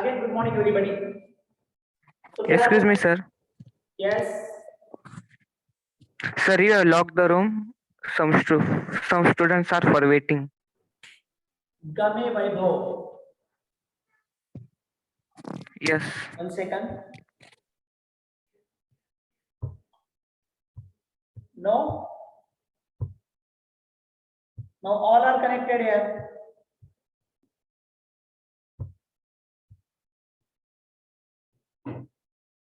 Again, good morning, everybody. So Excuse me, sir. Yes. Sir, you have locked the room. Some students are for waiting. Game Vaibhav. Yes. 1 second. No. Now all are connected here.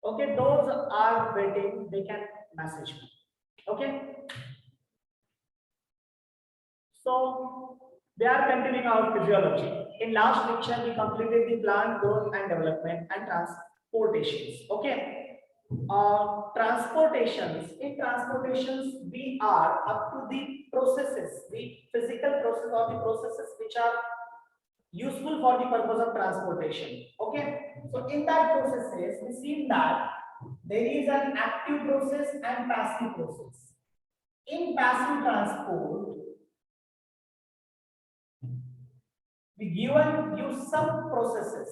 Okay, those are waiting, they can message me. Okay. So they are continuing our physiology. In last lecture, we completed the plant growth and development and transportations. Okay. Transportations. In transportations, we are up to the processes, the physical process or the processes which are useful for the purpose of transportation. Okay. So in that processes, we see that there is an active process and passive process. In passive transport, we given you some processes.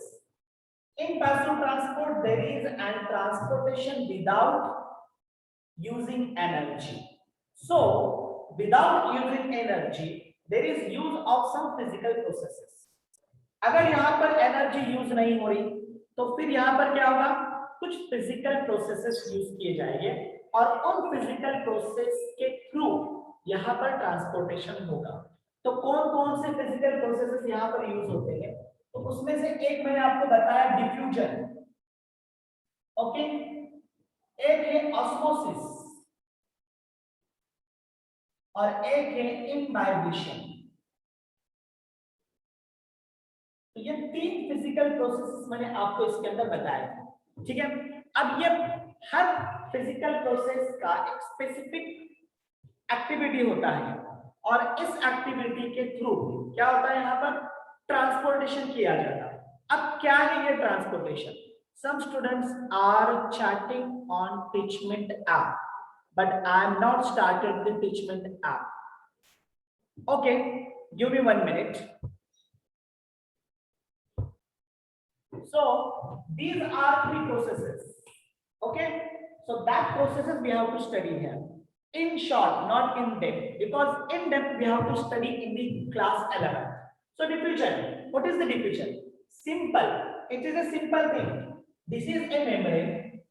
In passive transport, there is an transportation without using energy. So without using energy, there is use of some physical processes. अगर यहाँ पर energy use नहीं हो रही तो फिर यहाँ पर क्या होगा, कुछ फिजिकल प्रोसेसेस यूज किए जाएंगे और उन फिजिकल प्रोसेस के थ्रू यहाँ पर ट्रांसपोर्टेशन होगा. तो कौन कौन से फिजिकल प्रोसेसेस यहाँ पर यूज होते हैं, तो उसमें से एक मैंने आपको बताया डिफ्यूजन. ओके. एक है ऑस्मोसिस और एक है इम्बाइबिशन. तो ये तीन फिजिकल प्रोसेसेस मैंने आपको इसके अंदर बताया. ठीक है. अब ये हर फिजिकल प्रोसेस का एक स्पेसिफिक एक्टिविटी होता है और इस एक्टिविटी के थ्रू क्या होता है, यहाँ पर ट्रांसपोर्टेशन किया जाता है. अब क्या है ये transportation? Some students are chatting on Teachment app, but I am not started the Teachment app. Okay, give me 1 minute. So these are 3 processes. Okay, so that processes we have to study here in short, not in depth, because in depth we have to study in the class 11. So diffusion, what is the diffusion? Simple, it is a simple thing. This is a membrane.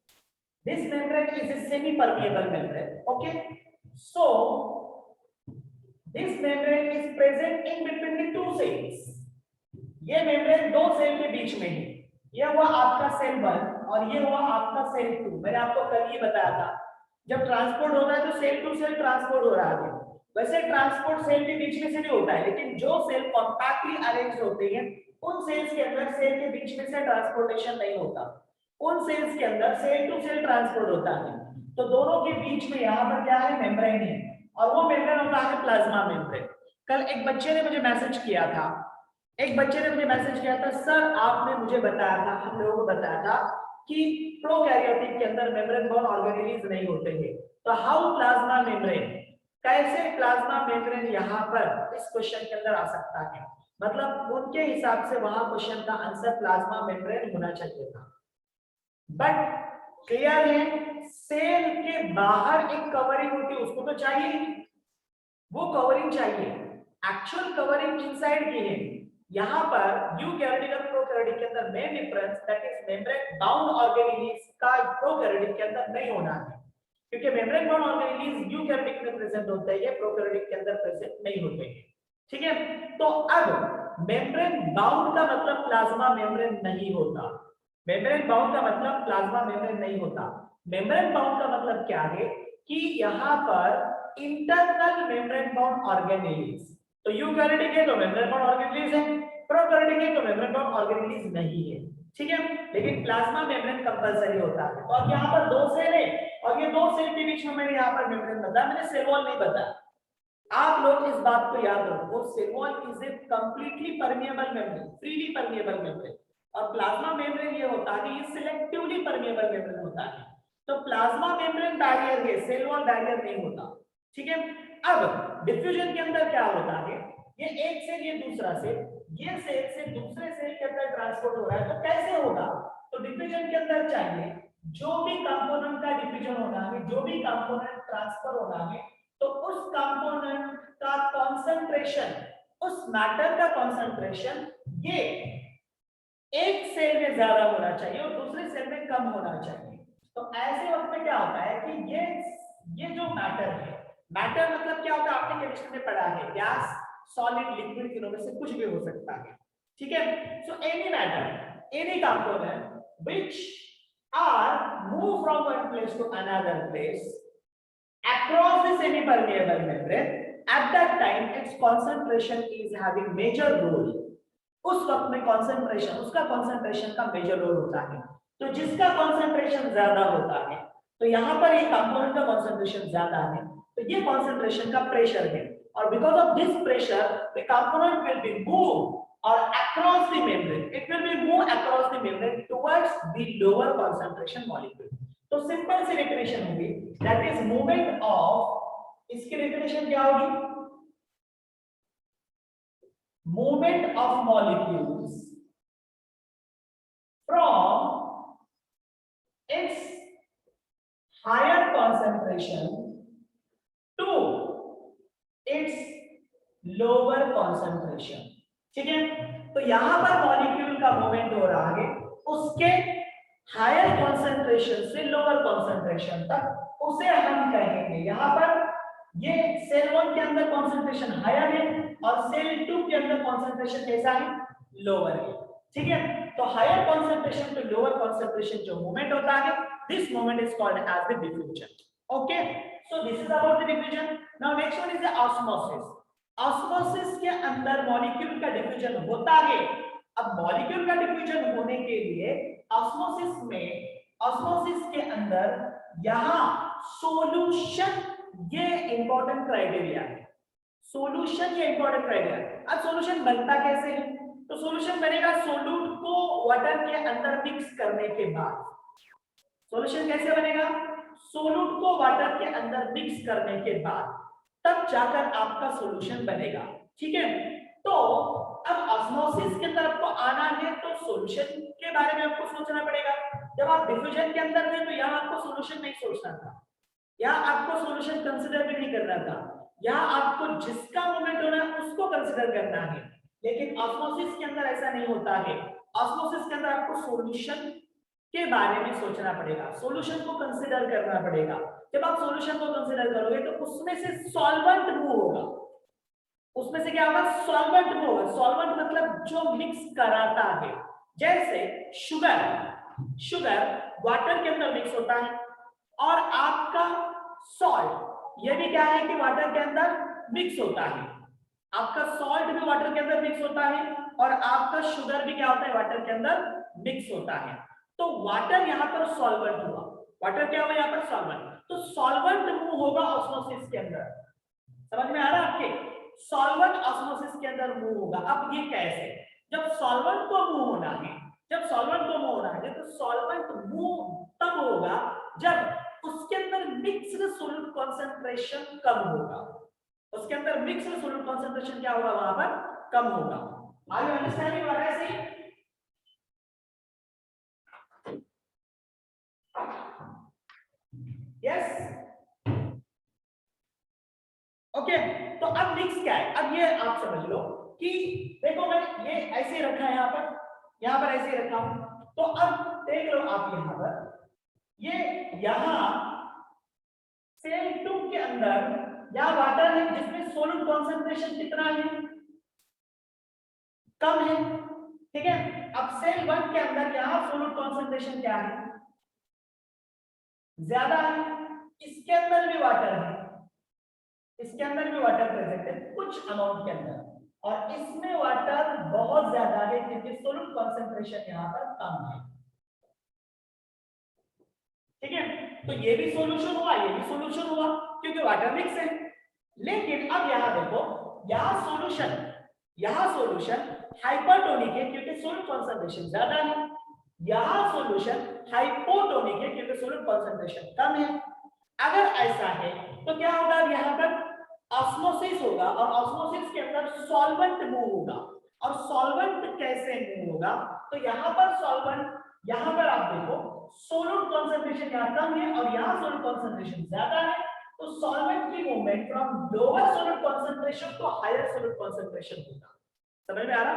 This membrane is a semi-permeable membrane. Okay, so this membrane is present in between the 2 cells. ये membrane 2 cell के बीच में है. ये हुआ आपका cell 1 और ये हुआ आपका सेल 2. मैंने आपको कल ही बताया था, जब ट्रांसपोर्ट हो रहा है तो सेल टू सेल ट्रांसपोर्ट हो रहा है. वैसे ट्रांसपोर्ट सेल के बीच में से भी होता है, लेकिन जो सेल कॉम्पैक्टली अरेंज्ड होते हैं उन सेल्स के अंदर सेल के बीच में से ट्रांसपोर्टेशन नहीं होता. उन सेल्स के अंदर सेल टू सेल ट्रांसपोर्ट होता है. तो दोनों के बीच में यहाँ पर क्या है, मेम्ब्रेन है और वो मेम्ब्रेन होता है प्लाज्मा मेम्ब्रेन. कल एक बच्चे ने मुझे मैसेज किया था, सर आपने मुझे बताया था, हम लोगों को बताया था कि प्रोकैरियोटिक के अंदर मेम्ब्रेन बोर्न ऑर्गेनेल्स नहीं होते हैं, तो हाउ प्लाज्मा मेम्ब्रेन, कैसे प्लाज्मा मेम्ब्रेन यहाँ पर इस क्वेश्चन के अंदर आ सकता है. मतलब उनके हिसाब से वहां क्वेश्चन का आंसर प्लाज्मा मेम्ब्रेन होना चाहिए था. बट क्लियर है, सेल के बाहर एक कवरिंग होती है, उसको तो चाहिए, वो कवरिंग चाहिए. एक्चुअल कवरिंग इनसाइड की है. यहाँ पर यूकैरियोटिक और प्रोकैरियोटिक के अंदर main difference that is membrane bound organelles का प्रोकैरियोटिक के अंदर नहीं होना है, क्योंकि मेम्ब्रेन बाउंड ऑर्गेनेल्स यूकैरियोटिक में प्रेजेंट होते हैं, प्रोकैरियोटिक के अंदर प्रेजेंट नहीं होते हैं. ठीक है. तो अब मेम्ब्रेन बाउंड का मतलब प्लाज्मा मेम्ब्रेन नहीं होता. मेम्ब्रेन बाउंड का मतलब प्लाज्मा मेम्ब्रेन नहीं होता. मेम्ब्रेन बाउंड का मतलब क्या है कि यहाँ पर इंटरनल मेम्ब्रेन बाउंड ऑर्गेनेल्स, तो यूकैरियोटिक है तो मेम्ब्रेन बाउंड ऑर्गेनेल्स है, प्रोकैरियोटिक है तो मेम्ब्रेन बाउंड ऑर्गेनेल्स नहीं है. ठीक है. लेकिन प्लाज्मा मेम्ब्रेन कंपलसरी होता है. तो अब यहाँ पर 2 सेल है और ये 2 सेल के बीच में मैंने यहाँ पर मेम्ब्रेन बताया, मैंने सेल वॉल नहीं बताया. आप लोग इस बात को याद रखो, cell wall is a completely permeable membrane, freely permeable membrane, और प्लाज्मा मेम्ब्रेन ये होता है कि ये सिलेक्टिवली परमिएबल मेम्ब्रेन होता है. तो प्लाज्मा मेम्ब्रेन बैरियर है, सेल वॉल बैरियर नहीं होता. ठीक है. अब डिफ्यूजन के अंदर क्या होता है, ये एक सेल ये दूसरा सेल ये सेल से दूसरे सेल के अंदर ट्रांसपोर्ट हो रहा है, तो कैसे होगा? तो डिफिजन के अंदर चाहिए जो भी कंपोनेंट का डिफिजन होना है, जो भी कंपोनेंट ट्रांसफर होना है, तो उस कंपोनेंट का कंसंट्रेशन, उस मैटर का कंसंट्रेशन ये एक सेल में ज्यादा होना चाहिए और दूसरे सेल में कम होना चाहिए। तो ऐसे वक्त में क्या होता है कि ये जो मैटर है, मैटर मतलब क्या होता है, आपने केमिस्ट्री में पढ़ा है, गैस, सॉलिड, लिक्विड, तीनों में से कुछ भी हो सकता है, ठीक है। So any matter, any component which are move from one place to another place across the semi-permeable membrane, at that time its concentration is having major role। उस वक्त में कंसंट्रेशन, उसका कंसंट्रेशन का मेजर रोल होता है। तो जिसका concentration ज्यादा होता है, तो यहाँ पर ये कंपोनेंट का कंसंट्रेशन ज्यादा है, तो ये कंसंट्रेशन का प्रेशर है, और because of this pressure the component will be move or across the membrane, it will be move across the membrane towards the lower concentration molecule। तो सिंपल सी डेफिनेशन होगी, दैट इज मूवमेंट ऑफ, इसकी definition क्या होगी? movement of molecules from its higher concentration to its lower concentration। ठीक है, तो यहां पर मॉलिक्यूल का मूवमेंट हो रहा है उसके हायर कॉन्सेंट्रेशन से लोअर कॉन्सेंट्रेशन तक, उसे हम कहेंगे यहां पर ये सेल 1 के अंदर कॉन्सेंट्रेशन हायर है और सेल 2 के अंदर कॉन्सेंट्रेशन कैसा है? लोअर है। ठीक है, तो higher concentration to lower concentration जो मूवमेंट होता है, this movement is called as the diffusion. Okay, so this is about the diffusion. Now next one is the osmosis. Osmosis के अंदर मॉलिक्यूल का डिफ्यूजन होता है। अब मॉलिक्यूल का डिफ्यूजन होने के लिए ऑस्मोसिस में, ऑस्मोसिस के अंदर यहां सॉल्यूशन, ये इंपॉर्टेंट क्राइटेरिया है। सॉल्यूशन ये इंपॉर्टेंट क्राइटेरिया है। अब सॉल्यूशन बनता कैसे है? तो सॉल्यूशन बनेगा सोल्यूट को वाटर के अंदर मिक्स करने के बाद। सॉल्यूशन कैसे बनेगा? सोल्यूट को वाटर के अंदर मिक्स करने के बाद तब जाकर आपका सॉल्यूशन बनेगा। ठीक है, तो अब ऑस्मोसिस के तरफ को आना है तो सॉल्यूशन के बारे में आपको सोचना पड़ेगा। जब आप डिफ्यूजन के अंदर थे तो यहाँ आपको सॉल्यूशन नहीं सोचना था, यहाँ आपको सॉल्यूशन कंसीडर भी नहीं करना था, यहाँ आपको जिसका मूवमेंट होना है उसको कंसीडर करना है। लेकिन ऑस्मोसिस के अंदर ऐसा नहीं होता है। ऑस्मोसिस के अंदर आपको सॉल्यूशन के बारे में सोचना पड़ेगा, सॉल्यूशन को कंसीडर करना पड़ेगा। जब आप सॉल्यूशन को कंसीडर करोगे तो उसमें से सॉल्वेंट मूव होगा, उसमें से क्या होगा? सॉल्वेंट मूव होगा। सॉल्वेंट मतलब जो मिक्स कराता है, जैसे शुगर, शुगर वाटर के अंदर मिक्स होता है, और आपका सॉल्ट ये भी क्या है कि वाटर के अंदर मिक्स होता है। आपका सॉल्ट भी वाटर के अंदर मिक्स होता है और आपका शुगर भी क्या होता है? वाटर के अंदर मिक्स होता है। तो वाटर यहाँ पर सॉल्वेंट हुआ, वाटर क्या हुआ यहाँ पर? सॉल्वेंट। तो सॉल्वेंट मूव होगा ऑस्मोसिस के अंदर। समझ में आ रहा है आपके? सॉल्वेंट ऑस्मोसिस के अंदर मूव होगा। अब ये कैसे? जब सॉल्वेंट को मूव होना है, जब सॉल्वेंट को मूव होना है तो सॉल्वेंट मूव तब होगा जब उसके अंदर मिक्स्ड सॉल्यूट कंसंट्रेशन कम होगा। उसके अंदर मिक्स्ड सॉल्यूट कंसंट्रेशन क्या होगा? वहां पर कम होगा। Are you understanding what I say? Yes, okay. तो अब नेक्स्ट क्या है? अब ये आप समझ लो कि देखो मैं ये ऐसे रखा है, यहाँ पर ऐसे रखा हूं। तो अब देख लो आप यहाँ पर, ये यहाँ सेल 2 के अंदर यहाँ वाटर है जिसमें सोल्यूट कॉन्सेंट्रेशन कितना है? कम है। ठीक है, अब सेल 1 के अंदर यहाँ सोल्यूट कॉन्सेंट्रेशन क्या है? ज्यादा है। इसके अंदर भी वाटर है, इसके अंदर भी वाटर प्रेजेंट है कुछ अमाउंट के अंदर, और इसमें वाटर बहुत ज्यादा है क्योंकि सोल्यूट कॉन्सेंट्रेशन यहाँ पर कम है। ठीक है, तो ये भी सॉल्यूशन हुआ, ये भी सॉल्यूशन हुआ क्योंकि वाटर मिक्स है। लेकिन अब यहाँ देखो, यहाँ सॉल्यूशन हाइपरटोनिक है क्योंकि सोल्यूट कॉन्सेंट्रेशन ज्यादा है, यहाँ सॉल्यूशन हाइपोटोनिक है क्योंकि सोल्यूट कॉन्सेंट्रेशन कम है। अगर ऐसा है तो क्या होगा? यहाँ पर ऑस्मोसिस होगा और ऑस्मोसिस के अंदर सॉल्वेंट मूव होगा, और सॉल्वेंट कैसे मूव होगा, तो यहाँ पर सॉल्वेंट, यहाँ पर आप देखो सोलूट कॉन्सेंट्रेशन यहाँ कम है और यहाँ सोलूट कॉन्सेंट्रेशन ज्यादा है, तो सॉल्वेंट की movement from lower solute concentration to higher solute concentration होगा। समझ में आ रहा?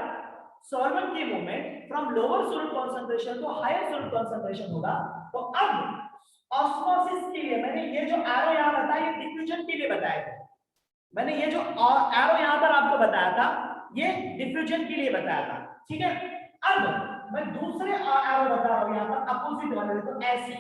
सॉल्वेंट की movement from lower solute concentration to higher solute concentration होगा। तो अब ऑस्मोसिस के लिए मैंने ये जो एरो यहाँ बताया, ये डिफ्यूजन के लिए बताया था। मैंने ये जो एरो यहाँ पर आपको बताया था, ये डिफ्यूजन के लिए बताया था, ठीक है। अब मैं दूसरे एरो बता रहा हूँ यहाँ पर अपोजिट वाले, तो ऐसे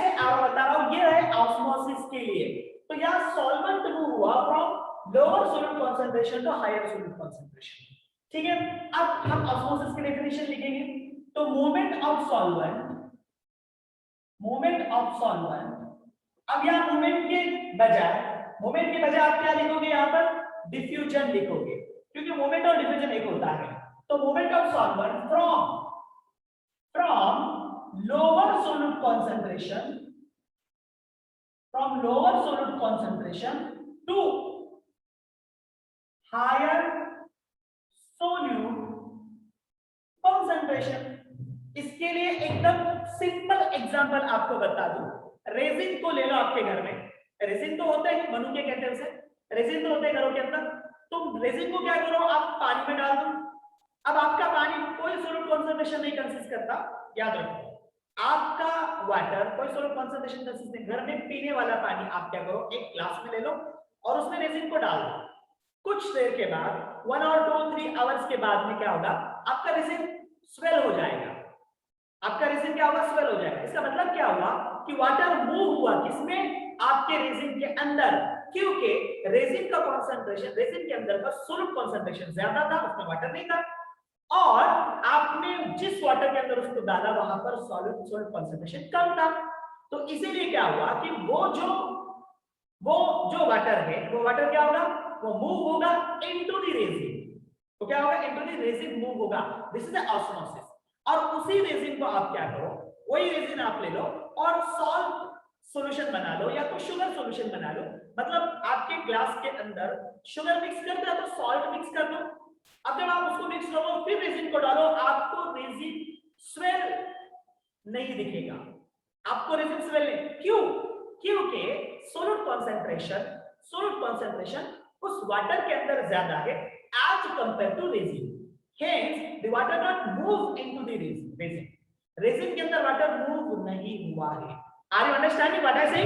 एरो बता रहा हूँ, ये है ऑस्मोसिस के लिए। तो यहाँ सॉल्वेंट मूव हुआ from lower solute concentration to higher solute concentration, ठीक है। अब हम ऑस्मोसिस की डेफिनेशन लिखेंगे, तो movement of solvent, movement of solvent, अब यहाँ मूवमेंट के बजाय आप क्या लिखोगे, यहाँ पर डिफ्यूजन लिखोगे, क्योंकि मूवमेंट और डिफ्यूजन एक होता है। तो movement of solvent from lower solute concentration to higher solute concentration. इसके लिए एकदम सिंपल एग्जांपल आपको बता दूं, रेजिन को ले लो आपके घर में, रेजिन तो होता है, मनु के कहते हैं उसे, रेजिन तो होता है घरों के अंदर। तुम रेजिन को क्या करो, आप पानी में डाल दो। अब आपका पानी कोई सोलूट कॉन्सेंट्रेशन नहीं कंसिस्ट करता, याद रखो, आपका वाटर कोई सोलूट कॉन्सेंट्रेशन कंसिस्ट नहीं। घर में पीने वाला पानी आप क्या करो, एक ग्लास में ले लो और उसमें रेजिन को डाल दो। कुछ देर के बाद 1 और 2-3 आवर्स के बाद में क्या होगा, आपका रेजिन स्वेल हो जाएगा। आपका रेजिन क्या होगा, स्वेल हो जाएगा। इसका मतलब क्या हुआ कि वाटर मूव हुआ किसमें, आपके रेजिन के अंदर, क्योंकि रेजिन का कॉन्सेंट्रेशन, रेजिन के अंदर का सोलूट कॉन्सेंट्रेशन ज्यादा था, उसमें वाटर नहीं था, और आपने जिस वाटर के अंदर उसको डाला वहां पर सोलूट कॉन्सेंट्रेशन कम था। तो इसीलिए क्या हुआ कि वो जो वाटर है, वो वाटर क्या होगा, वो मूव होगा इनटू द रेजिन। तो क्या होगा, इनटू द रेजिन मूव होगा। This is the osmosis. और उसी रेजिन को आप क्या करो, वही रेजिन आप ले लो और सॉल्ट सॉल्यूशन बना लो या तो शुगर सॉल्यूशन बना लो। मतलब आपके ग्लास के अंदर शुगर मिक्स कर दो तो सॉल्ट मिक्स कर दो। अब जब आप उसको मिक्स करो फिर रेजिन को डालो, आपको रेजिन स्वेल नहीं दिखेगा, आपको रेजिन स्वेल नहीं। क्यों? क्योंकि सोलूट कॉन्सेंट्रेशन उस वाटर के अंदर ज्यादा है as compare to raisin. Hence, the water not move into the resin. Resin के अंदर वाटर मूव नहीं हुआ है। Are you understanding what I say?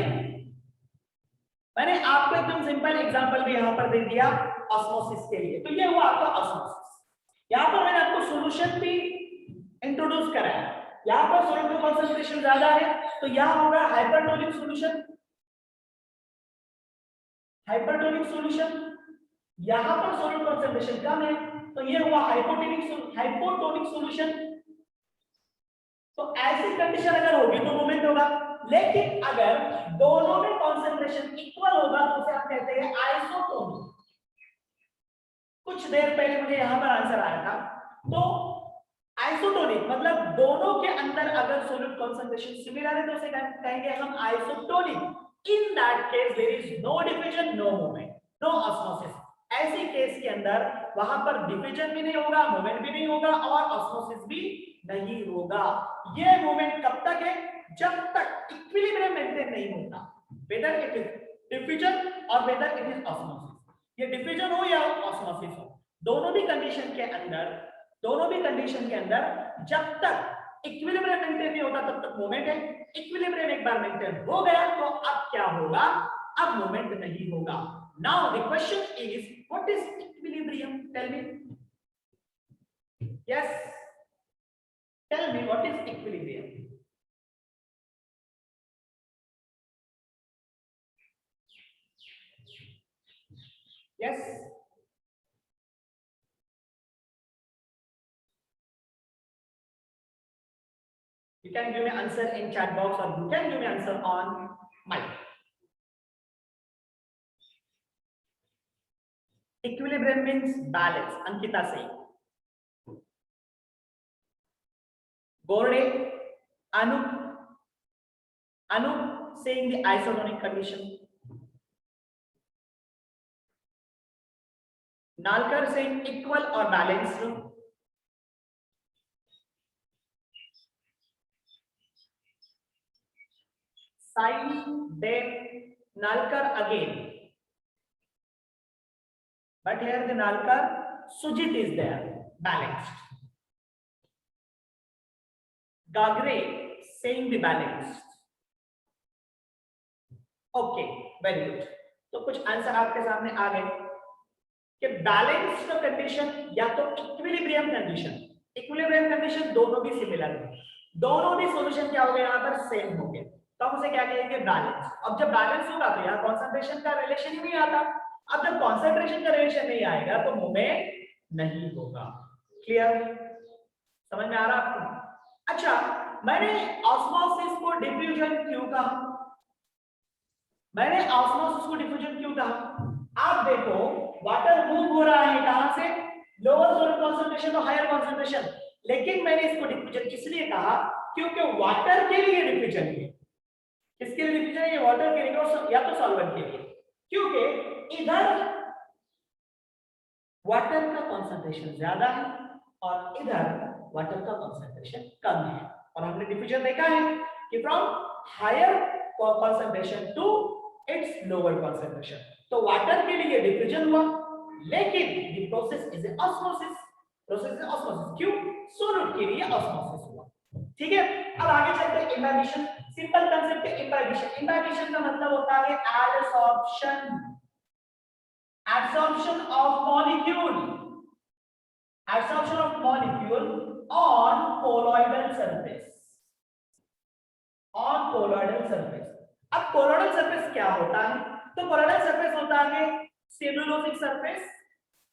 मैंने आपको एकदम सिंपल एग्जांपल भी यहाँ पर दे दिया ऑस्मोसिस के लिए। तो ये हुआ आपका ऑस्मोसिस। यहाँ पर मैंने आपको सॉल्यूशन भी इंट्रोड्यूस कराया। यहाँ पर सोल्यूट का कॉन्सेंट्रेशन ज्यादा है तो यहाँ होगा हाइपरटोनिक सॉल्यूशन, यहाँ पर सोल्यूट कॉन्सेंट्रेशन कम है तो ये हुआ हाइपोटोनिक सॉल्यूशन। तो ऐसी कंडीशन अगर होगी तो मूवमेंट होगा, लेकिन अगर दोनों में कॉन्सेंट्रेशन इक्वल होगा तो उसे आप कहते हैं आइसोटोनिक। कुछ देर पहले मुझे यहां पर आंसर आया था, तो आइसोटोनिक मतलब दोनों के अंदर अगर सोल्यूट कॉन्सेंट्रेशन सिमिलर है तो उसे कहेंगे हम isotonic. In that case there is no diffusion, no movement, no osmosis. ऐसी केस के अंदर वहां पर डिफ्यूजन भी नहीं होगा, मूवमेंट भी नहीं होगा और ऑस्मोसिस भी नहीं होगा। ये मूवमेंट कब तक है, जब तक इक्विलिब्रियम मेंटेन नहीं होता, वेदर इट इज डिफ्यूजन और वेदर इट इज ऑस्मोसिस। ये डिफ्यूजन हो या ऑस्मोसिस हो, दोनों भी कंडीशन के अंदर जब तक इक्विलिब्रियम मेंटेन नहीं होता तब तक मूवमेंट है। इक्विलिब्रियम एक बार मेंटेन हो गया तो अब क्या होगा, अब मूवमेंट नहीं होगा। Now the question is what is equilibrium, tell me. Yes, tell me what is equilibrium. Yes, you can give me answer in chat box or you can give me answer on mic. Equilibrium means balance. Ankita saying. Gorde, Anu saying the isotonic condition. Nalkar saying equal or balanced. Sai, then Nalkar again. But here the Nalkar, Sujit is there, balanced. Gagre saying the balanced. Okay, very good. तो कुछ answer आपके सामने आ गए कि balanced condition या तो equilibrium condition, equilibrium condition दोनों भी सिमिलर है, दोनों भी सॉल्यूशन क्या हो गया यहाँ पर सेम हो गया, तो हम उसे क्या कहेंगे बैलेंस। अब जब बैलेंस होगा तो यहाँ कॉन्सेंट्रेशन का रिलेशन ही नहीं आता, अब जब कॉन्सेंट्रेशन का रिलेशन नहीं आएगा तो मूवमेंट नहीं होगा। क्लियर, समझ में आ रहा आपको? अच्छा, मैंने ऑस्मोसिस को डिफ्यूजन क्यों कहा, मैंने ऑस्मोसिस को डिफ्यूजन क्यों कहा? आप देखो वाटर मूव हो रहा है कहां से, lower solute concentration to higher concentration, लेकिन मैंने इसको डिफ्यूजन इसलिए कहा क्योंकि वाटर के लिए डिफ्यूजन है, किसके लिए डिफ्यूजन है, वाटर के लिए या तो सॉल्वेंट के लिए, क्योंकि इधर वाटर का कॉन्सेंट्रेशन ज्यादा है और इधर वाटर का कॉन्सेंट्रेशन कम है, और हमने डिफ्यूजन देखा है कि from higher concentration to its lower concentration, तो वाटर के लिए डिफ्यूजन हुआ, लेकिन the process is osmosis, process is osmosis, क्यों, सॉलिड के लिए ऑस्मोसिस हुआ। ठीक है, अब आगे चलते हैं इम्बाइबिशन। सिंपल कांसेप्ट है इम्बाइबिशन। इम्बाइबिशन का मतलब होता है adsorption, adsorption of molecule, adsorption of molecule on colloidal surface, on colloidal surface. अब कोलॉइडल सरफेस क्या होता है, तो कोलॉइडल सरफेस होता है सेलुलोसिक सरफेस,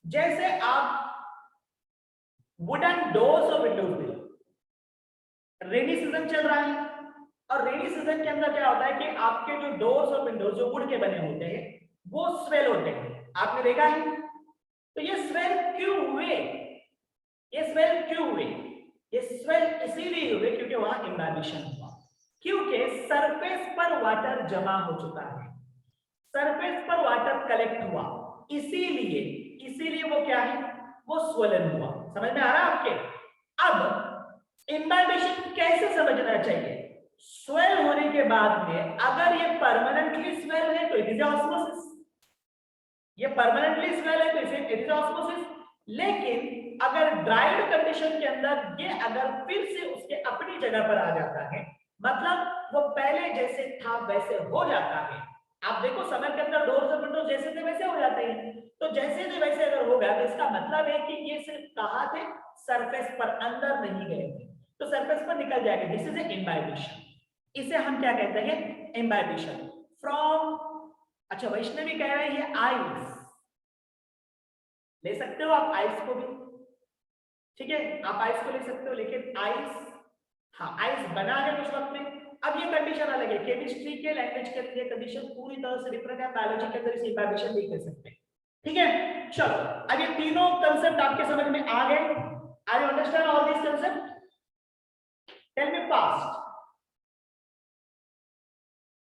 जैसे आप वुडन डोर्स और विंडोज में, रेनी सीजन चल रहा है और रेनी सीजन के अंदर क्या होता है कि आपके जो डोर्स और विंडोज जो वुड के बने होते हैं वो स्वेल होते हैं, आपने देखा है। तो ये स्वेल क्यों हुए, ये स्वेल क्यों हुए, ये स्वेल इसीलिए हुए क्योंकि वहां इम्बाइबिशन हुआ, क्योंकि सरफेस पर वाटर जमा हो चुका है, सरफेस पर वाटर कलेक्ट हुआ, इसीलिए इसीलिए वो क्या है, वो स्वलन हुआ। समझ में आ रहा है आपके? अब इम्बाइबिशन कैसे समझना चाहिए, स्वेल होने के बाद में अगर ये परमानेंटली स्वेल है तो इट इज ऑस्मोसिस, ये परमानेंटली स्वेल है तो इट इज ऑस्मोसिस, लेकिन अगर ड्राइड कंडीशन के अंदर ये अगर फिर से उसके अपनी जगह पर आ जाता है, मतलब वो पहले जैसे था वैसे हो जाता है। आप देखो समर के अंदर डोर्स और विंडोज जैसे थे वैसे हो जाते हैं, तो जैसे थे वैसे अगर हो गया तो इसका मतलब है कि ये सिर्फ कहां थे, सरफेस पर, अंदर नहीं गए थे, तो सरफेस पर निकल जाएगा, दिस इज इम्बाइबिशन। इसे हम क्या कहते हैं, इम्बाइबिशन फ्रॉम। अच्छा, वैष्णवी कह रही है आइस, ले सकते हो आप आइस को भी, ठीक है, आप आइस को ले सकते हो, लेकिन आइस, हाँ आइस बना है कुछ वक्त में। अब ये कंडीशन अलग है, केमिस्ट्री के लैंग्वेज के अंदर कंडीशन पूरी तरह से डिफरेंट है, बायोलॉजी के अंदर इसे इम्बाइबिशन नहीं कर सकते। ठीक है, चलो अब ये तीनों कंसेप्ट आपके समझ में आ गए, I understand all this concept, tell me fast.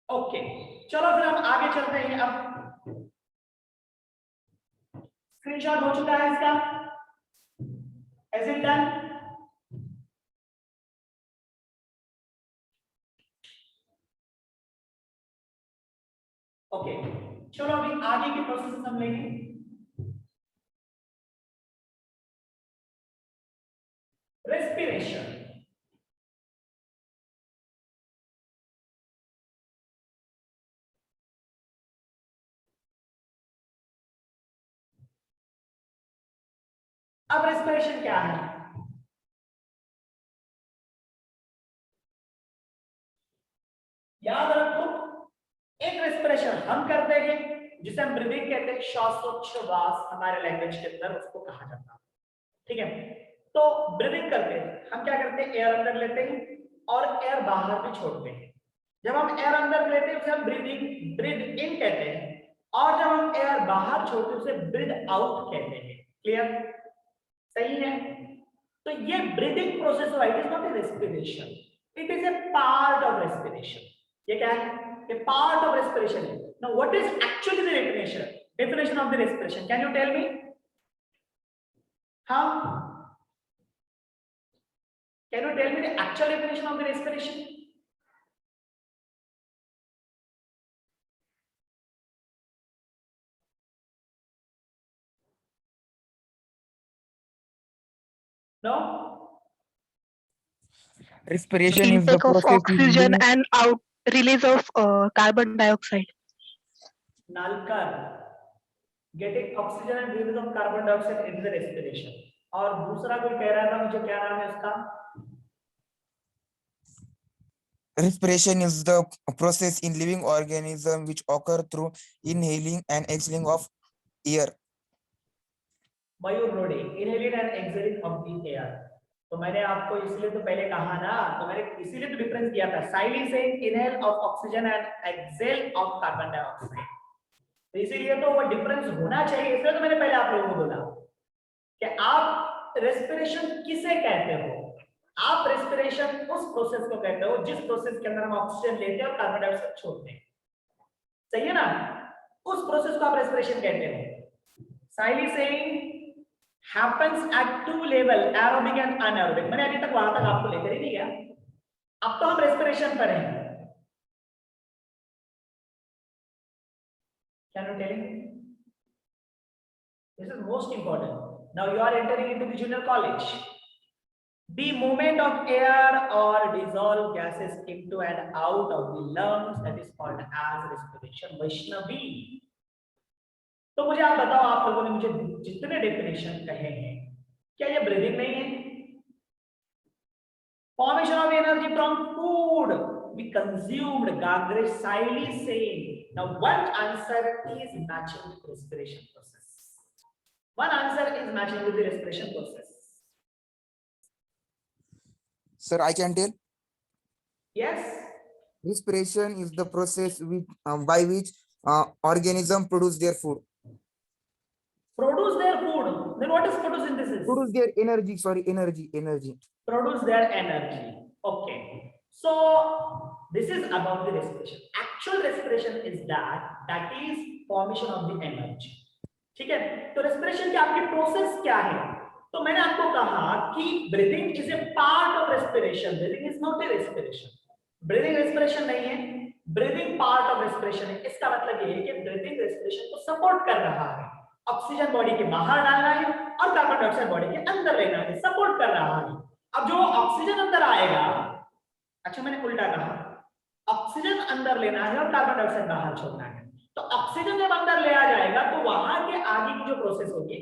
Okay, चलो फिर हम आगे चलते हैं। अब स्क्रीनशॉट हो चुका है इसका, इज इट डन? ओके, चलो अभी आगे की प्रोसेस हम लेंगे। रेस्पिरेशन, अब रेस्पिरेशन क्या है, याद रखो, एक रेस्पिरेशन हम करते हैं जिसे हम ब्रीदिंग कहते हैं, श्वासोच्छ्वास हमारे लैंग्वेज के अंदर उसको कहा जाता है। ठीक है, तो ब्रीदिंग करते हैं हम क्या करते हैं, एयर अंदर लेते हैं और एयर बाहर भी छोड़ते हैं। जब हम एयर अंदर लेते हैं उसे हम ब्रीदिंग, ब्रीद इन कहते हैं, और जब हम एयर बाहर छोड़ते हैं उसे ब्रीद आउट कहते हैं। क्लियर, सही है? तो ये ब्रीदिंग प्रोसेस हुआ, it is not a respiration, it is a part of respiration. ये क्या है, a part of respiration. Now what is actually the definition of the respiration? Can you tell me? हाँ, can you tell me the actual definition of the respiration? No? Respiration is the Intake of process oxygen and out release of carbon dioxide. Nalkar, getting oxygen and release of carbon dioxide is the respiration. और दूसरा कोई कह रहा था मुझे, क्या नाम है इसका? Respiration is the process in living organism which occur through inhaling and exhaling of air. मयूर रोडे, inhaling and exhaling of the air. तो मैंने आपको इसलिए तो पहले कहा ना, तो मैंने इसीलिए तो डिफरेंस दिया था. साइली से inhale of oxygen and exhale of carbon dioxide. तो इसीलिए तो वो डिफरेंस होना चाहिए. इसलिए तो मैंने पहले आप लोगों को बोला कि आप रेस्पिरेशन किसे कहते हो. आप रेस्पिरेशन उस प्रोसेस को कहते हो जिस प्रोसेस के अंदर हम ऑक्सीजन लेते हैं और कार्बन डाइऑक्साइड छोड़ते हैं. सही है ना? उस प्रोसेस को आप रेस्पिरेशन कहते हो. साइली saying happens at two level, aerobic and anaerobic. मैंने अभी तक वहां तक आपको लेकर ही नहीं गया. अब तो हम रेस्पिरेशन पर हैं. Can you tell me? This is most important. Now you are entering into the junior college. The movement of air or dissolved gases into and out of the lungs, that is called as respiration. Vaishnavi. तो मुझे आप बताओ, आप लोगों ने मुझे जितने definition कहे हैं, क्या ये ब्रीदिंग नहीं है? Formation of energy from food we consumed, Gagre Saili saying. Now one answer is matching with respiration process. One answer is matching with the respiration process. Sir, I can tell. Yes. Respiration is the process by which organism produce their food. Produce their food. Then what is photosynthesis? Produce their energy. Sorry, energy. Produce their energy. Okay. So this is about the respiration. Actual respiration is that is formation of the energy. ठीक है? तो respiration की आपकी process क्या है? तो मैंने आपको कहा कि breathing is a part of respiration. Breathing is not a respiration. Breathing respiration नहीं है. Breathing part of respiration है. इसका मतलब ये है कि breathing respiration को support कर रहा है. ऑक्सीजन बॉडी के बाहर डालना है और कार्बन डाइऑक्साइड बॉडी के अंदर लेना है. सपोर्ट कर रहा है. अब जो ऑक्सीजन अंदर आएगा, अच्छा मैंने उल्टा कहा, ऑक्सीजन अंदर लेना है और कार्बन डाइऑक्साइड बाहर छोड़ना है. तो ऑक्सीजन जब अंदर ले आ जाएगा तो वहां के आगे की जो प्रोसेस होगी,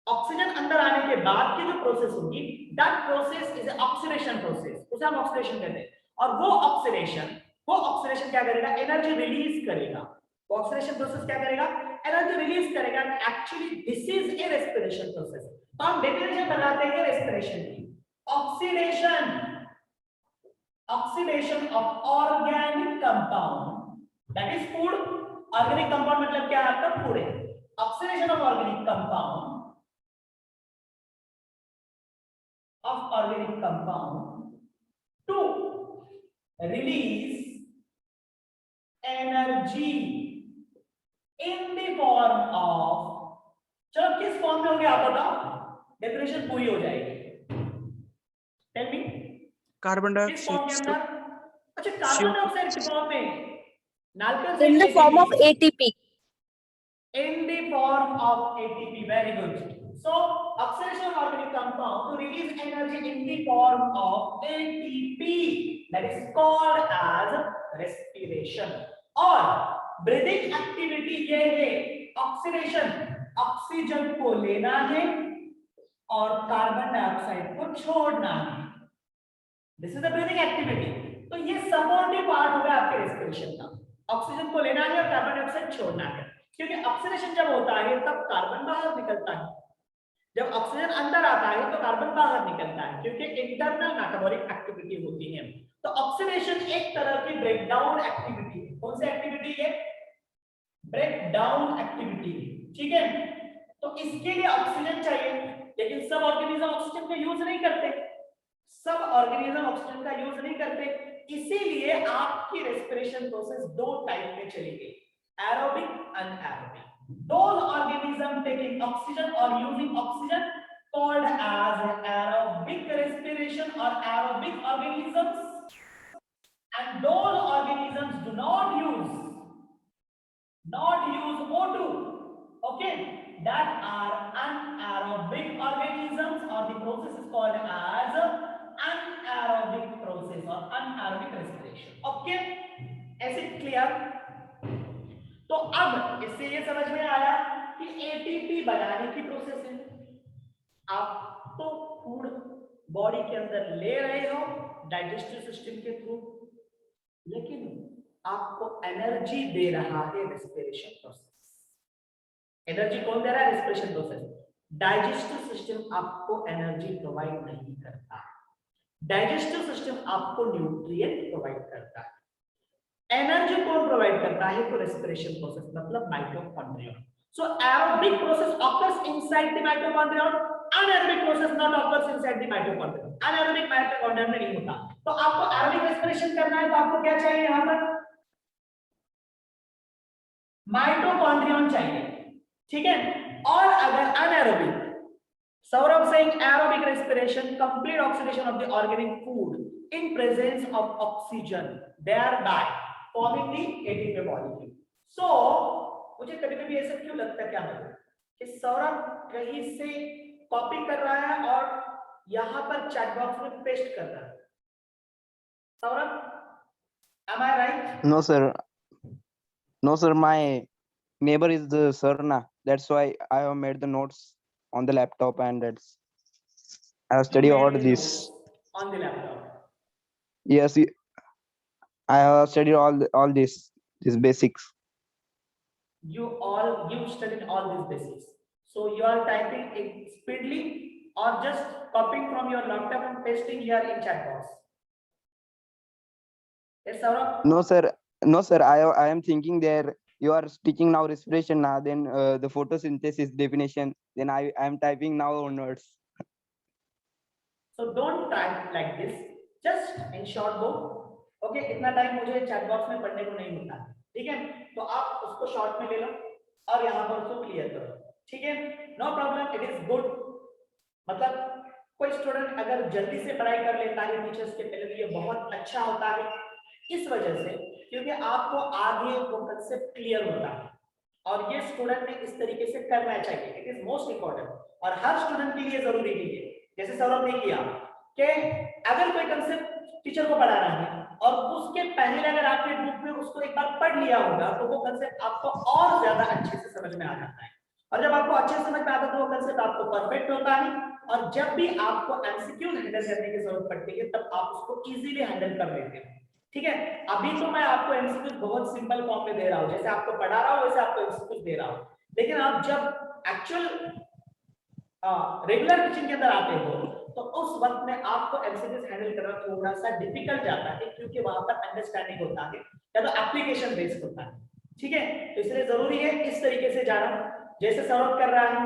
ऑक्सीजन अंदर आने के बाद की जो प्रोसेस होगी, that process is oxidation process. उसे हम ऑक्सीडेशन कहते हैं. और वो ऑक्सीडेशन क्या करेगा? एनर्जी रिलीज करेगा. वो ऑक्सीडेशन प्रोसेस क्या करेगा? एनर्जी रिलीज करेगा. Actually this is a respiration process. तो हम डेफिनेशन बनाते हैं रेस्पिरेशन की. Oxidation of organic compound, that is food. Organic compound मतलब क्या है? आपका food है. Oxidation of organic compound to release energy in the form of, चलो किस फॉर्म में हो गया आप बताओ, डेफिनेशन पूरी हो जाएगी. Tell me. कार्बन किस फॉर्म के डाइऑक्साइड. अंदर? अच्छा कार्बन डाइऑक्साइड के फॉर्म में. Nalkar In the form of ATP. In the form of ATP. Very good. So oxidation of organic compound to release energy in the form of ATP, that is called as respiration. और breathing activity ये है oxidation. Oxygen को लेना है और carbon dioxide को छोड़ना है. This is the breathing activity. तो ये सपोर्टिव पार्ट होगा आपके रेस्पिरेशन का. ऑक्सीजन को लेना है और कार्बन डाइऑक्साइड छोड़ना है. क्योंकि ऑक्सीडेशन जब होता है तब कार्बन बाहर निकलता है. जब ऑक्सीजन अंदर आता है तो कार्बन बाहर निकलता है, क्योंकि इंटरनल मेटाबॉलिक एक्टिविटी होती है. तो ऑक्सीडेशन एक तरह की ब्रेकडाउन एक्टिविटी है. कौन सी एक्टिविटी है? Breakdown activity. ठीक है? तो इसके लिए ऑक्सीजन चाहिए, लेकिन सब ऑर्गेनिज्म ऑक्सीजन का यूज नहीं करते. इसीलिए आपकी रेस्पिरेशन प्रोसेस दो टाइप में चलेगी, aerobic, anaerobic. Those organisms taking oxygen or using oxygen called as aerobic respiration or aerobic organisms, and those organisms do not use O2, okay, that are anaerobic organisms, or the process is called as anaerobic process or anaerobic respiration. Okay, is it clear? तो अब इससे ये समझ में आया कि ATP बनाने की प्रोसेस है। आप तो फूड बॉडी के अंदर ले रहे हो डाइजेस्टिव सिस्टम के थ्रू, लेकिन आपको एनर्जी दे रहा है रेस्पिरेशन प्रोसेस। एनर्जी कौन दे रहा है? Respiration process. डाइजेस्टिव सिस्टम आपको एनर्जी प्रोवाइड नहीं करता, डाइजेस्टिव सिस्टम आपको न्यूट्रिएंट प्रोवाइड करता है। एनर्जी कौन प्रोवाइड करता है? तो रेस्पिरेशन प्रोसेस, मतलब mitochondrion. So aerobic process occurs inside the mitochondrion, anaerobic process not occurs inside the mitochondrion. anaerobic mitochondrion में नहीं होता। तो आपको एरोबिक रेस्पिरेशन करना है तो आपको क्या चाहिए? यहां पर माइटोकॉन्ड्रियन चाहिए, ठीक है। और अगर anaerobic, Saurabh saying aerobic respiration, complete oxidation of the organic food in presence of oxygen, thereby forming the ATP molecule. So मुझे कभी-कभी ऐसा क्यों लगता है, क्या मतलब कि सौरभ कहीं से कॉपी कर रहा है और यहां पर चैट बॉक्स में पेस्ट कर रहा है। Saurabh, am I right? No, sir. No, sir. My neighbor is the Sarna. That's why I have made the notes on the laptop, and that's I have studied You all made the this. notes on the laptop. Yes, I have studied all these basics. You studied all these basics. So you are typing it speedily or just copying from your laptop and pasting here in chat box? Yes, Saurabh? No, sir. No, sir. I am thinking there. You are speaking now respiration now. Then the photosynthesis definition. Then I am typing now onwards. So don't type like this. Just in short go. Okay, इतना time मुझे chat box में पढ़ने को नहीं मिलता, ठीक है। तो आप उसको शॉर्ट में ले लो और यहाँ पर उसको क्लियर करो, ठीक है। No problem, it is good. मतलब कोई स्टूडेंट अगर जल्दी से पढ़ाई कर लेता है टीचर्स के पहले, तो ये बहुत अच्छा होता है, इस वजह से क्योंकि आपको आगे वो कंसेप्ट क्लियर होता है और ये स्टूडेंट ने इस तरीके से करना चाहिए। इट इज मोस्ट इंपॉर्टेंट और हर स्टूडेंट के लिए जरूरी नहीं है। जैसे सौरभ ने किया कि अगर कोई कंसेप्ट टीचर को पढ़ाना है और उसके पहले अगर आपने बुक में उसको एक बार पढ़ लिया होगा तो वो कंसेप्ट आपको और ज्यादा अच्छे से समझ में आ जाता है, और जब आपको अच्छे से समझ में आता है तो वो कंसेप्ट आपको परफेक्ट होता है, और जब भी आपको एमसीक्यू हैंडल करने की जरूरत पड़ती है तब आप उसको इजीली हैंडल कर लेते हैं, ठीक है। अभी तो मैं आपको एमसीक्यू बहुत सिंपल फॉर्म में दे रहा हूं, जैसे आपको पढ़ा रहा हूं वैसे आपको एमसीक्यू दे रहा हूं, लेकिन आप जब एक्चुअल रेगुलर टीचिंग के अंदर आते हो तो उस वक्त में आपको एमसीक्यूज हैंडल करना थोड़ा सा डिफिकल्ट जाता है, क्योंकि वहां पर अंडरस्टैंडिंग होता है या तो एप्लीकेशन बेस्ड होता है, ठीक है। तो इसलिए जरूरी है इस तरीके से जाना जैसे सौरभ कर रहा है,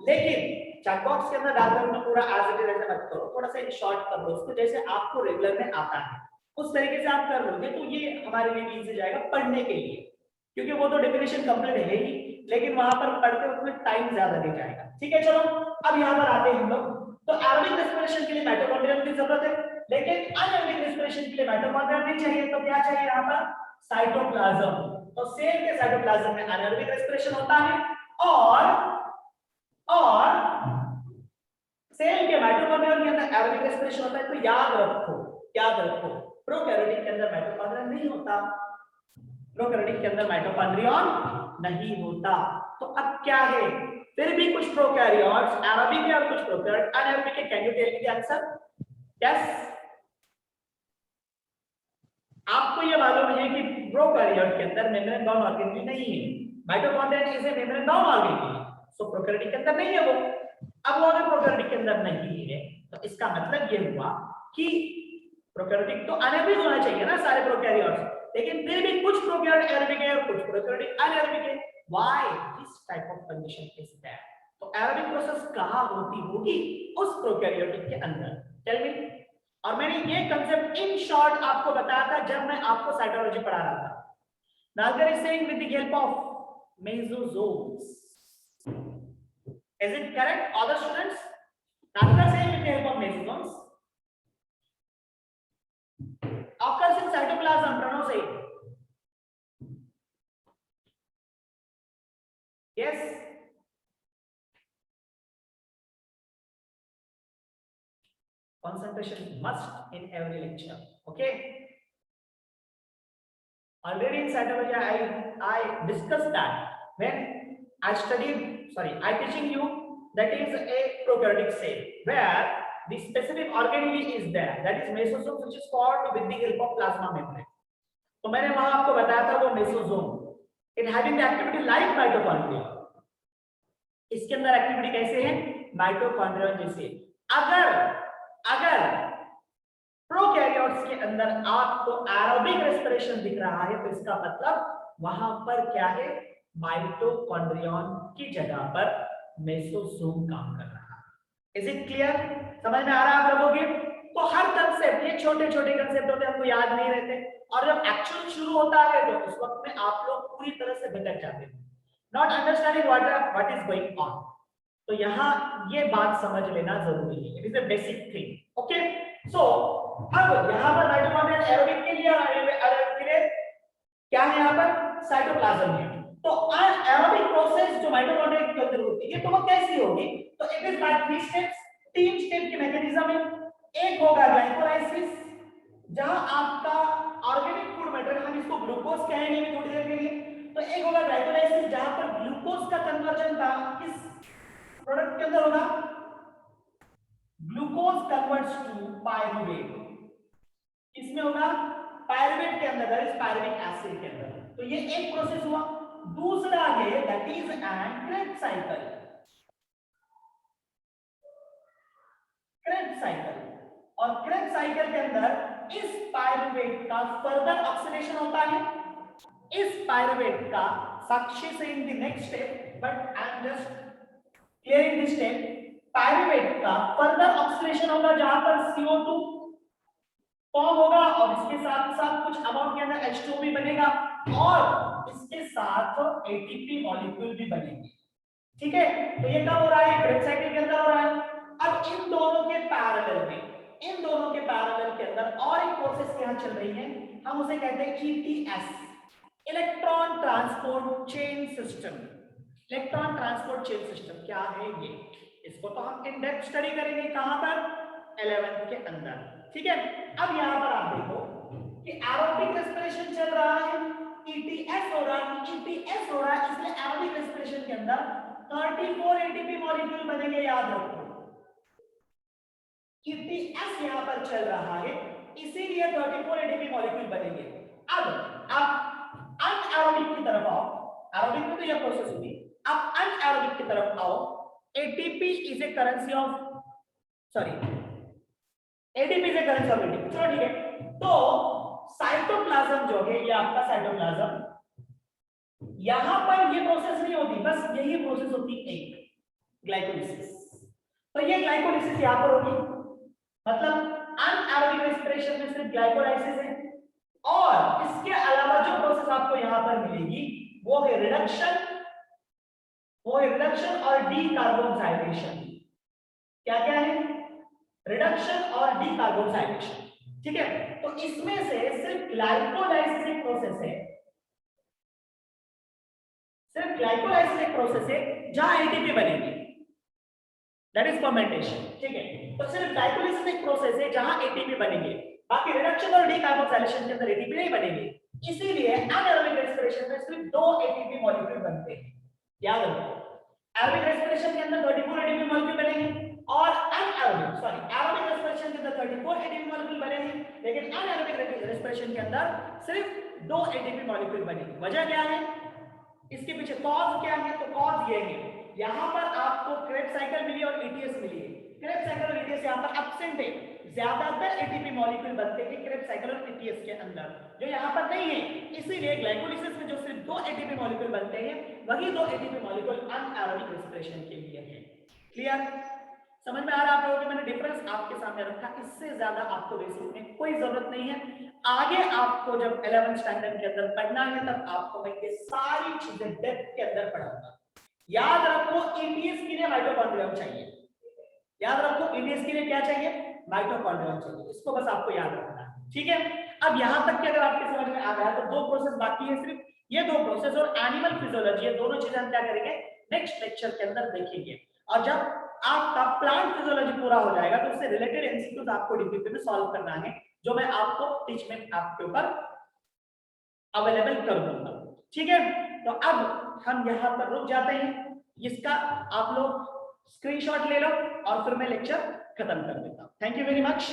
लेकिन चैट बॉक्स के अंदर डालकर उसमें पूरा एज इट इज ऐसे मत करो, थोड़ा सा शॉर्ट कर लो उसको, जैसे आपको रेगुलर में आता है उस तरीके से आप कर लोगे तो ये हमारे लिए इजी जाएगा पढ़ने के लिए, क्योंकि वो तो डेफिनेशन कंप्लीट है ही, लेकिन वहां पर पढ़ते वक्त में टाइम ज्यादा ले जाएगा, ठीक है। चलो अब यहाँ पर आते हैं हम लोग। तो एरोबिक रेस्पिरेशन के लिए माइटोकॉन्ड्रिया की जरूरत है, लेकिन अनएरोबिक रेस्पिरेशन के लिए माइटोकॉन्ड्रिया नहीं चाहिए, तो क्या चाहिए यहाँ पर? साइटोप्लाज्म। तो सेल के साइटोप्लाज्म में अनएरोबिक रेस्पिरेशन होता है और सेल के माइटोकॉन्ड्रिया के अंदर एरोबिक रेस्पिरेशन होता है। तो याद रखो प्रोकैरियोटिक के अंदर माइटोकॉन्ड्रिया नहीं होता, प्रोकैरियोटिक के अंदर माइटोकॉन्ड्रियन नहीं होता। तो अब क्या है? फिर भी कुछ प्रोकैरियोट्स एरोबिक है और कुछ प्रोकैरियोट अनएरोबिक है। Can you tell me the answer? Yes, आपको ये मालूम है कि प्रोकैरियोट के अंदर मेम्ब्रेन बाउंड ऑर्गेनेल नहीं है, mitochondria is a membrane bound organelle, so prokaryotic के अंदर नहीं है वो। अब वो अगर प्रोकैरियोटिक के अंदर नहीं है तो इसका मतलब ये हुआ कि प्रोकैरियोटिक तो अनएरोबिक होना चाहिए ना सारे प्रोकैरियोट्स, लेकिन फिर भी कुछ प्रोकैरियोट एरोबिक है और कुछ प्रोकैरियोटिक अनएरोबिक है। Why this type of condition is there? तो एरोबिक प्रोसेस कहाँ होती उस प्रोकैरियोटिक के अंदर, टेल मी। और मैंने ये कंसेप्ट इन शॉर्ट आपको बताया था जब मैं आपको साइटोलॉजी पढ़ा रहा था। Nagar is saying with the help of mesosomes. Is it correct, other students? After saying with the help of mesosomes, occurs in cytoplasm. Pronounce it. Yes. Concentration must in every lecture. Okay. Already in cytology, I discussed that when I studied. Sorry, I teaching you that is a prokaryotic cell where the specific organelle is there. That is mesosome, which is formed with the help of plasma membrane. तो मैंने वहां आपको बताया था वो mesosome in having the activity like mitochondria. इसके अंदर activity कैसे है? माइटोकॉन्ड्रिया जैसे. अगर प्रोकैरियोट्स के अंदर आपको एरोबिक रेस्पिरेशन दिख रहा है तो इसका मतलब वहां पर क्या है? माइटोकॉन्ड्रियन की जगह पर मेसोसोम काम कर रहा है. Is it clear? समझ में आ रहा है आप लोगों के? तो हर कंसेप्ट, ये छोटे छोटे कंसेप्ट होते हैं, हमको याद नहीं रहते, और जब एक्चुअल शुरू होता है तो उस वक्त में आप लोग पूरी तरह से भटक जाते हैं, not understanding what is going on. तो यहाँ ये बात समझ लेना जरूरी है. It is a basic thing. Okay. So अब यहाँ पर माइटोकॉन्ड्रियल एरोबिक के लिए एरोबिक के लिए क्या है? यहाँ पर साइटोप्लाज्म है. तो एरोबिक प्रोसेस जो माइटोकॉन्ड्रिया के अंदर होती है तो वो कैसी होगी? तो it is by 3 steps. 3 step की मैकेनिज्म है. एक होगा ग्लाइकोलाइसिस, जहां आपका ऑर्गेनिक फूड मैटर, हम इसको ग्लूकोज कहेंगे भी थोड़ी देर के लिए. तो एक होगा ग्लाइकोलाइसिस जहां पर ग्लूकोज का कन्वर्जन का किस प्रोडक्ट के अंदर होगा? Glucose converts to pyruvate. इसमें होगा पायरुवेट के अंदर, दैट इज पायरुविक एसिड के अंदर. तो ये एक प्रोसेस हुआ. दूसरा है that is an Krebs cycle. Krebs cycle, और क्रेब्स साइकिल के अंदर इस पायरुवेट का फर्दर ऑक्सीडेशन होता है. इस पायरुवेट का साक्षी से in the next step, but I am just clearing this step. Pyruvate का फर्दर ऑक्सीडेशन होगा जहां पर CO2 फॉर्म होगा और इसके साथ साथ कुछ अमाउंट के अंदर H2O भी बनेगा और इसके साथ ATP मॉलिक्यूल भी बनेंगे. ठीक है. तो ये कब हो रहा है? क्रेब्स साइकिल के अंदर हो रहा है. अब इन दोनों के पैरेलल के अंदर और एक प्रोसेस यहां चल रही है, हम उसे कहते हैं ETS, electron transport chain system. Electron transport chain system क्या है ये? इसको तो हम इन डेप्थ स्टडी करेंगे. कहां पर? 11th के अंदर. ठीक है. अब यहां पर आप देखो कि एरोबिक रेस्पिरेशन चल रहा है, ETS हो रहा है. ETS हो रहा है इसलिए एरोबिक रेस्पिरेशन के अंदर 34 ATP मॉलिक्यूल बनेंगे. याद रखो ETS यहां पर चल रहा है इसीलिए 34 ATP मॉलिक्यूल बनेंगे. अब आप अनएरोबिक की तरफ आओ. एरोबिक में तो यह प्रोसेस होगी. अब अनएरोबिक की तरफ आओ. ATP is a currency of ADP is a currency of ATP. चलो ठीक है. तो साइटोप्लाज्म जो है ये आपका साइटोप्लाज्म, यहां पर ये प्रोसेस नहीं होती, बस यही प्रोसेस होती है, एक ग्लाइकोलिसिस. तो ये ग्लाइकोलिसिस यहां पर होगी, मतलब अनएरोबिक रेस्पिरेशन में सिर्फ ग्लाइकोलाइसिस है. और इसके अलावा जो प्रोसेस आपको यहां पर मिलेगी वो है रिडक्शन और डीकार्बोक्सिलेशन. क्या क्या है? रिडक्शन और डीकार्बोक्सिलेशन. ठीक है. तो इसमें से सिर्फ ग्लाइकोलाइसिस एक प्रोसेस है, जहां ATP बनेगी, दैट इज फर्मेंटेशन. ठीक है. तो सिर्फ ग्लाइकोलाइसिस एक प्रोसेस है जहां ATP बनेंगे, बाकी रिडक्शन और डीकार्बोक्सिलेशन के अंदर ATP नहीं बनेंगे. इसीलिए एनारोबिक रेस्पिरेशन में सिर्फ 2 ATP मॉलिक्यूल बनते हैं. याद रखो, एरोबिक रेस्पिरेशन के अंदर 34 ATP मॉलिक्यूल बनेंगे और एरोबिक रेस्पिरेशन के अंदर 34 ATP मॉलिक्यूल बनेंगे, लेकिन एनारोबिक रेस्पिरेशन के अंदर सिर्फ 2 ATP मॉलिक्यूल बनेंगे. वजह क्या है? इसके पीछे कॉज क्या है? तो कॉज ये है, यहां पर आपको क्रेब्स साइकिल मिली और ETS मिली है. क्रेब्स साइकिल और ETS यहां पर एब्सेंट है. ज्यादातर ATP मॉलिक्यूल बनते हैं क्रेब्स साइकिल और ETS के अंदर, जो यहां पर नहीं है. इसीलिए ग्लाइकोलिसिस में जो सिर्फ 2 ATP मॉलिक्यूल बनते हैं, वही 2 ATP मॉलिक्यूल अनएरोबिक रेस्पिरेशन के लिए है. क्लियर? समझ में आ रहा है आप लोगों को? मैंने डिफरेंस आपके सामने रखा. इससे ज्यादा आपको बेसिक में कोई जरूरत नहीं है. आगे आपको जब 11th स्टैंडर्ड के अंदर पढ़ना है तब आपको मैं ये सारी चीजें डेप्थ के अंदर पढ़ाऊंगा. याद रखो ETS के लिए माइटोकॉन्ड्रियम चाहिए. याद रखो इलियस के लिए क्या चाहिए, माइटोकॉन्ड्रिया चाहिए, इसको बस आपको याद रखना है, ठीक है। अब यहां तक कि अगर आपके समझ में आ गया तो दो प्रोसेस बाकी है, सिर्फ ये दो प्रोसेस और एनिमल फिजियोलॉजी, ये दोनों चीजें हम क्या करेंगे नेक्स्ट लेक्चर के अंदर देखेंगे। और जब आपका प्लांट फिजियोलॉजी पूरा हो जाएगा तो उससे रिलेटेड एमसीक्यूज आपको डीपीपी में सॉल्व करना है, जो मैं आपको टीच में आपके ऊपर अवेलेबल कर दूंगा, ठीक है। तो अब हम यहाँ पर रुक जाते हैं, इसका आप लोग स्क्रीनशॉट ले लो और फिर मैं लेक्चर खत्म कर देता हूँ। Thank you very much.